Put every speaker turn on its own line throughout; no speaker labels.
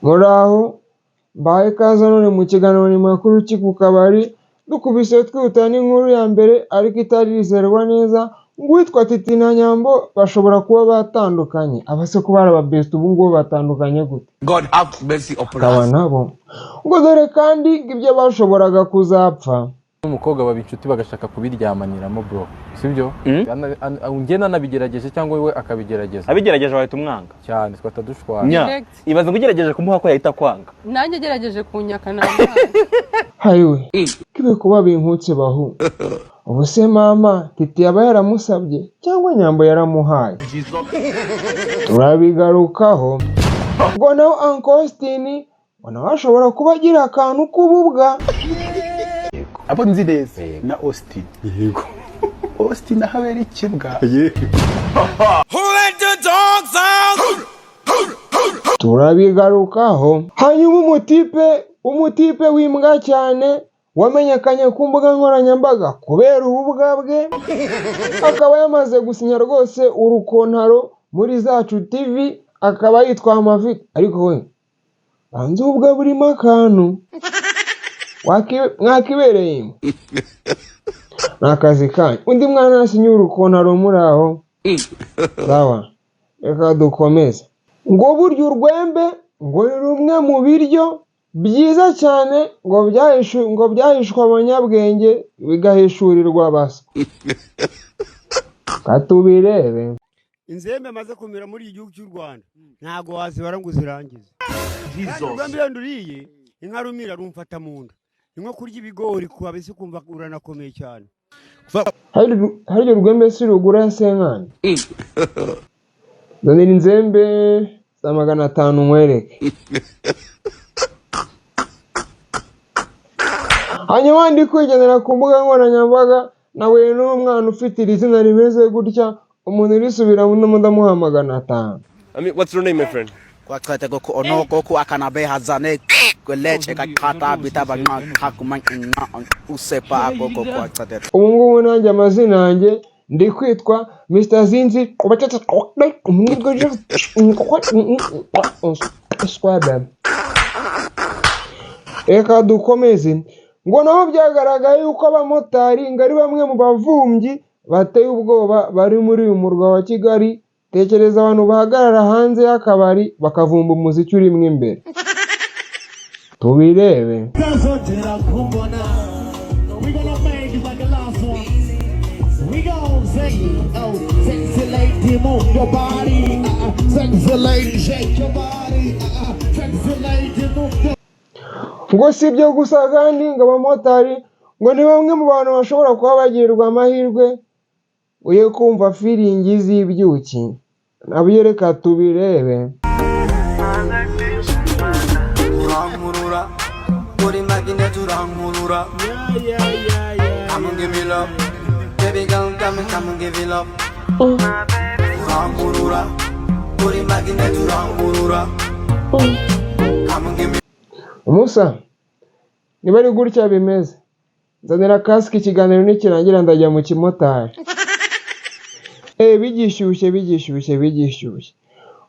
Muraho mbaye ikaze none mu kiganiro ni makuru ki ku kabari dukubise twihuta n'inkuru ya mbere ariko itarizerwa neza ngo uwitwa Titi na Nyambo bashobora kuba batandukanye. Abase ko bari ababest ubu ngubu batandukanye gute?
God have mercy upon
Akaba
us.
nabo ngo dore kandi ibyo bashoboraga kuzapfa.
Umukobwa baba inshuti bagashaka kubiryamaniramo bro, sibyo? Ungena nabigerageje cyangwa we akabigerageza.
Abigerageje wahita umwanga
Cyane twatadushwana.
Ibaze ngo ugerageje kumuha ko yahita kwanga.
Nanjye gerageje kunyaka na
Hayiwe kibe kuba binkutse bahu. Ubuse mama Titi yaba yaramusabye cyangwa Nyambo yaramuhaye? Turabigarukaho. Ngo nawe Uncle Austin wanashobora kuba agira akantu k'ububwa.
Abo nzi neza na Austin. Yego. Austin ahabera ikibwa.
Who let the dogs out?
Turabigarukaho. Hanyuma umutipe w'imbwa cyane wamenyekanye ku mbuga nkoranyambaga kubera ububwa bwe akaba yamaze gusinya rwose urukontaro muri Zacu TV akaba yitwa Amavita. Ariko we banze ububwa burimo akantu mwakibereye n'akazi kanyu. Undi mwana yasinye urukontaro muri aho sawa, reka dukomeze. Ngo burya urwembe ngo ni rumwe mu biryo byiza cyane ngo byahishwa abanyabwenge bigahishurirwa abaswa. Katubirebe.
Inzembe maze kumira muri igihugu cy'u Rwanda ntago wazibara ngo zirangize. Urwembe yanduriye inka rumira rumfata mu nda. Inko kurya ibigori kuba bise kumva uranakomeye cyane.
Hari urwembe si rugura ya senkani. Dore inzembe za 500 mwereke. Hanyuma ndi kwigendera ku mbuga nkoranyambaga nawe n'umwana ufite iri zina rimeze gutya umuntu risubira mu ndamuha 500.
I mean, what's your name, my friend?
Kwa kwete goku onoko ku akanabe hazane kweleche kakata bitaba nkakuman usepa gogo kwa kwete.
Ubu ngubu nanjye amazina yanjye ndi kwitwa Mr. Zinzi kubatata Eka dukomeze. Ngo naho byagaragaye yuko abamotari ngari bamwe mu bavumbyi bateye ubwoba bari muri uyu murwa wa Kigali. Tekereza abantu bahagarara hanze y'akabari bakavumba umuziki urimo imbere. Tubirebe. Ngo si ibyo gusa kandi ngo abamotari ngo ni bamwe mu bantu bashobora kuba bagirirwa amahirwe uye kumva feeling z'ibyuki. Nabyo reka tubirebe.
Uramurura uri magine turamurura. Come and give me love. Baby girl come and give me love. Uramurura uri magine turamurura. Come and give me.
Umusa niba ari gutya bimeze nzanira kasike ikiganiro nikirangira ndajya mu kimotari. Bigishyushye.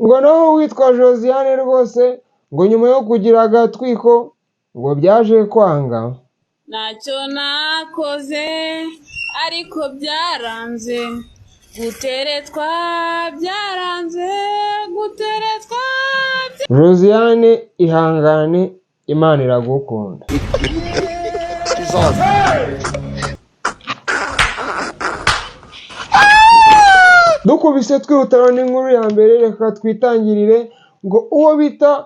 Ngo naho witwa Josiane rwose ngo nyuma yo kugira agatwiko ngo byaje kwanga.
Ntacyo nakoze ariko byaranze guteretwa byaranze guteretwa.
Josiane ihangane Imana iragukunda. Dukubise twihutana n'inkuru ya mbere reka twitangirire ngo uwo bita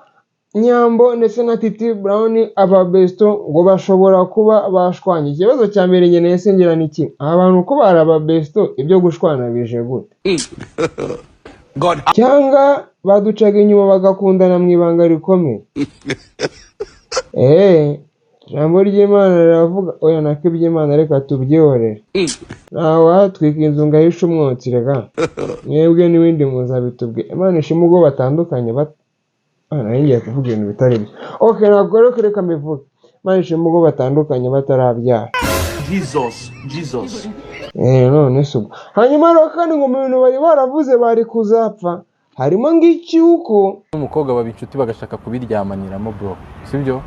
Nyambo ndetse na Titi Brown ababesto ngo bashobora kuba bashwanye. Ikibazo cya mbere ngeneye singira niki abantu ko bari ababesto ibyo gushwana bije gute?
God.
Cyangwa baducaga inyuma bagakundana mu ibanga rikomeye. Jambo ry'Imana riravuga oya nako iby'Imana reka tubyihorere. Nawe twika inzu ngahisha umwotsi rega. Mwebwe n'ibindi muzabitubwe. Imana ishima ubwo batandukanye ngiye kuvuga ibintu bitari byo. Okay ntabwo reka mbivuge. Imana ishima ubwo batandukanye batarabyara.
Jesus.
None se ubwo. Hanyuma rero kandi ngo mu bintu bari baravuze bari kuzapfa harimo ng'icyuko
umukobwa baba inshuti bagashaka kubiryamaniramo bro sibyo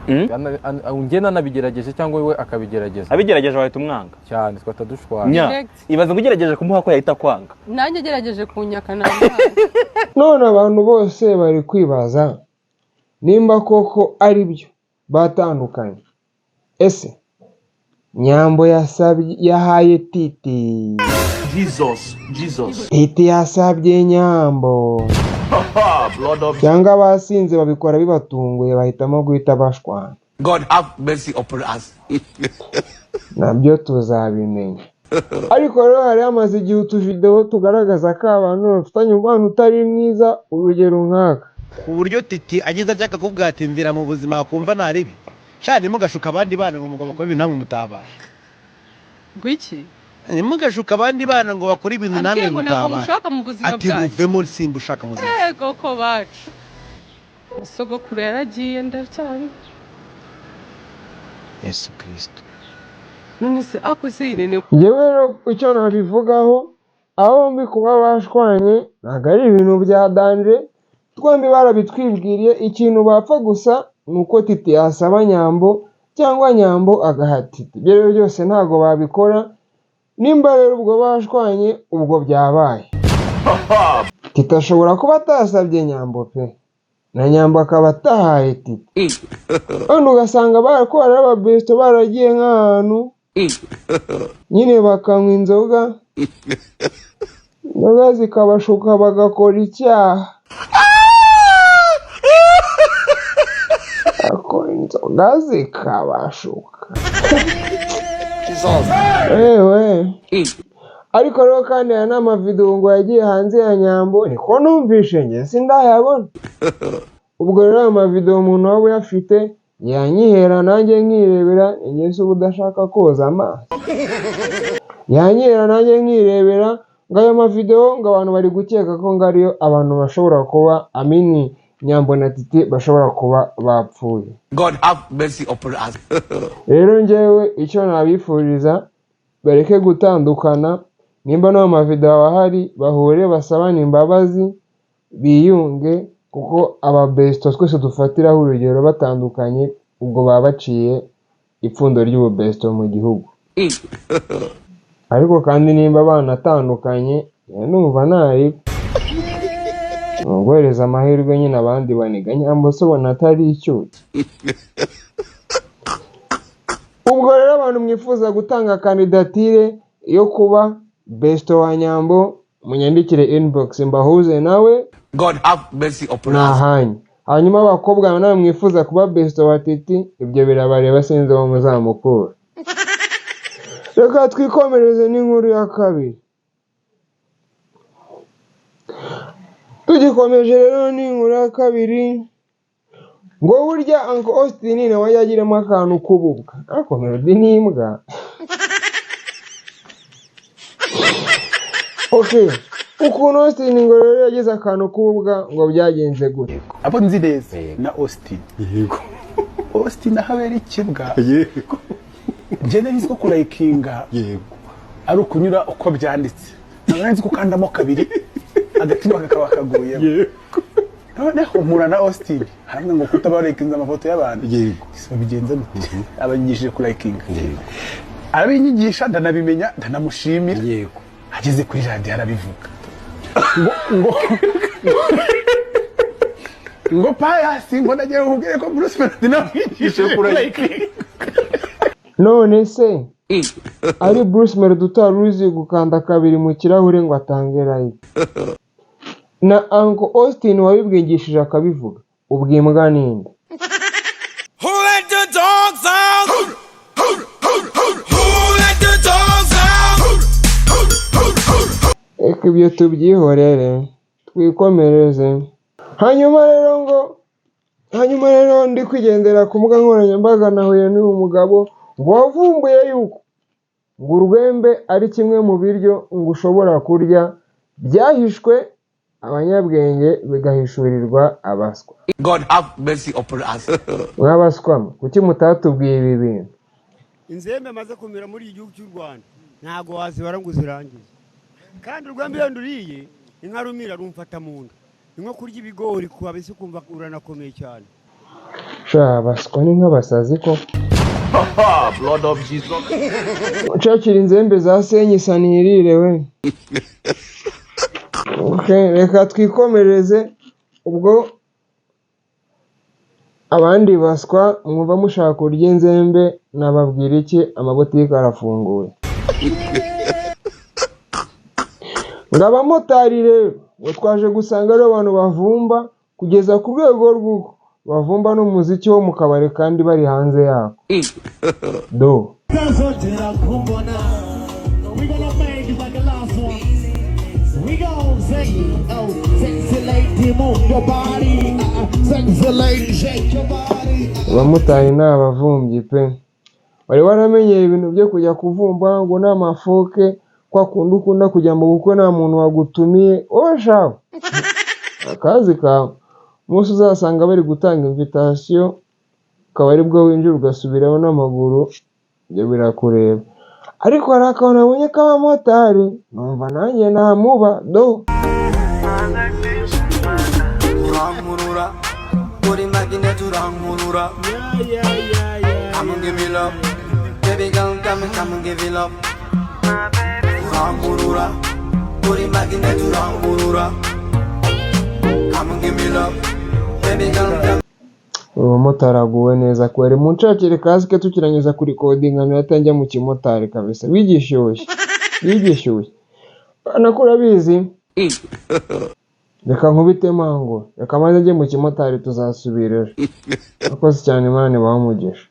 njye nanabigerageje cyangwa we akabigerageza
abigerageje wahita umwanga
cyane twatadushwana
ibaze ngo ugerageje kumuha ko yahita kwanga
nanjye gerageje kunyaka namuhaye
none abantu bose bari kwibaza nimba koko ari byo batandukanye. Ese Nyambo yahaye Titi, Titi yasabye Nyambo cyangwa abasinze babikora bibatunguye bahitamo guhita bashwana?
God have mercy upon us.
Nabyo tuzabimenya. Ariko rero hari hamaze igihe utuvideo tugaragaza ko abantu bafitanye umubano utari mwiza, urugero nk'aka
ku buryo Titi agize ajya akakubwira ati mvira mu buzima akumva ntaribi cyane mugashuka abandi bana ngo umugabo akora ibintu namwe mutabasha.
Gwiki
Mugashuka abandi bana ngo bakora ibintu namwe mutabasha. Ati uvemo simba ushaka mu buzima.
Yego ko bacu sogokuru yaragiye ndacyari
Yesu Kristo.
none se akuzirene
yewe rero icyo nabivugaho aho mbi kuba bashwanye ntabwo ari ibintu bya danje, twembi barabitwibwiriye. Ikintu bapfa gusa ni uko Titi yasaba Nyambo cyangwa Nyambo agaha Titi. Ibyo rero byose ntabwo babikora. Nimba rero ubwo bashwanye ubwo byabaye, Titi ashobora kuba atasabye Nyambo pe, na Nyambo akaba atahaye Titi. None ugasanga barakora ababesto baragiye nk'ahantu nyine bakanywa inzoga zikabashuka bagakora icyaha. Inzoga zikabashuka ewe. Ariko rero kandi aya n'amavideo ngo yagiye hanze ya Nyambo, niko numvishe njye sindayabona. Ubwo rero aya mavideo umuntu waba uyafite yanyihera nanjye nkirebera, njye se uba udashaka koza amaso, yanyihera nanjye nkirebera ngo ayo mavideo ngo abantu bari gukeka ko ngo ariyo abantu bashobora kuba amini Nyambo na Titi bashobora kuba bapfuye.
God have mercy upon us.
Rero njyewe icyo nabifuriza bareke gutandukana, nimba no mavideo ahari bahure basabane imbabazi biyunge, kuko ababesto twese dufatiraho urugero batandukanye ubwo baba baciye ipfundo ry'ububesto mu gihugu. Ariko kandi nimba banatandukanye numva ntari guhereza amahirwe nyine abandi baniga. Nyambo se ubona atari icyuki. Ubwo rero abantu mwifuza gutanga kandidatire yo kuba besto wa Nyambo munyandikire inbox mbahuze nawe.
God have mercy upon us.
Nahanye. Hanyuma abakobwa nawe mwifuza kuba besto wa Titi, ibyo birabareba sinzi aho muzamukura. Reka twikomereze n'inkuru ya kabiri. Tugikomeje rero n'inkuru ya kabiri ngo burya Uncle Austin nawe yagiramo akantu k'ububwa, ariko Melody ni imbwa. Okay, ukuntu Austin ngo rero yagize akantu k'ububwa ngo byagenze gute?
Abo nzi neza na Austin. Yego. Austin ahabera ikibwa. Yego. Njye nari nzi ko kurayikinga. Yego. Ari ukunyura uko byanditse. Nari nzi ko kandamo kabiri agatima kakaba kaguye. Yego. None humura na Austin hamwe ngo kutabarekinza amafoto y'abantu. Yego. Iso bigenze gute? Abanyigishije kurayikinga. Yego. Abinyigisha ndanabimenya ndanamushimira. Yego. Ageze kuri radio arabivuga. Ngo payasi ngo nagiye kubwira ko Bruce Melody namwigishe kurayikinga.
None se ari Bruce Melody utaruzi gukanda kabiri mu kirahure ngo atange like, na Uncle Austin wabibwigishije akabivuga, ubwimbwa ninde?
Who let the dogs out? Who let the dogs out?
Eka ibyo tubyihorere twikomereze. Hanyuma rero ndi kwigendera ku mbuga nkoranyambaga nahuye n'uyu mugabo ngo wavumbuye yuko ngo urwembe ari kimwe mu biryo ngo ushobora kurya byahishwe abanyabwenge bigahishurirwa abaswa.
God have mercy upon us.
Mwabaswamo kuki mutatubwiye ibi bintu?
Inzembe maze kumira muri igihugu cy'u Rwanda ntago wazibara ngo uzirangize, kandi urwembe iyo nduriye inka rumira rumfata mu nda, ni nko kurya ibigori kuba bise ukumva uranakomeye cyane.
Sha baswa ni nk'abasazi ko.
Blood of Jesus.
Ucakira inzembe za senyisa nirire we. Okay, reka twikomereze ubwo abandi baswa mwumva mushaka kurya inzembe nababwira iki, amabotike arafunguye. Ngo abamotari rero ngo twaje gusanga ari abantu bavumba kugeza ku rwego rw'uko bavumba n'umuziki wo mu kabari kandi bari hanze yako. Do abamotari ni abavumbyi pe. Wari waramenyeye ibintu byo kujya kuvumba ngo n'amafoke kwa kundi ukunda kujya mu bukwe nta muntu wagutumiye wowe shawe akazi kawe. Umunsi uzasanga bari gutanga invitation ukaba ari bwo winjira ugasubiraho n'amaguru, ibyo birakureba. Ariko hari akantu nabonye k'abamotari numva nanjye namuba do.
Urankurura uri magnet urankurura. Come and give me love, baby girl, come and give me love. Urankurura uri magnet urankurura. Come and give me love, baby girl, come.
Umumotari aguwe neza kweri munshakire kasike tukiranyuza kuri kodinga natanjya mu kimotari kabisa. Bigishyushye nakura bizi. Reka nkubite mango, reka maze njye mu kimotari tuzasubira. Akoze cyane Imana bamugisha.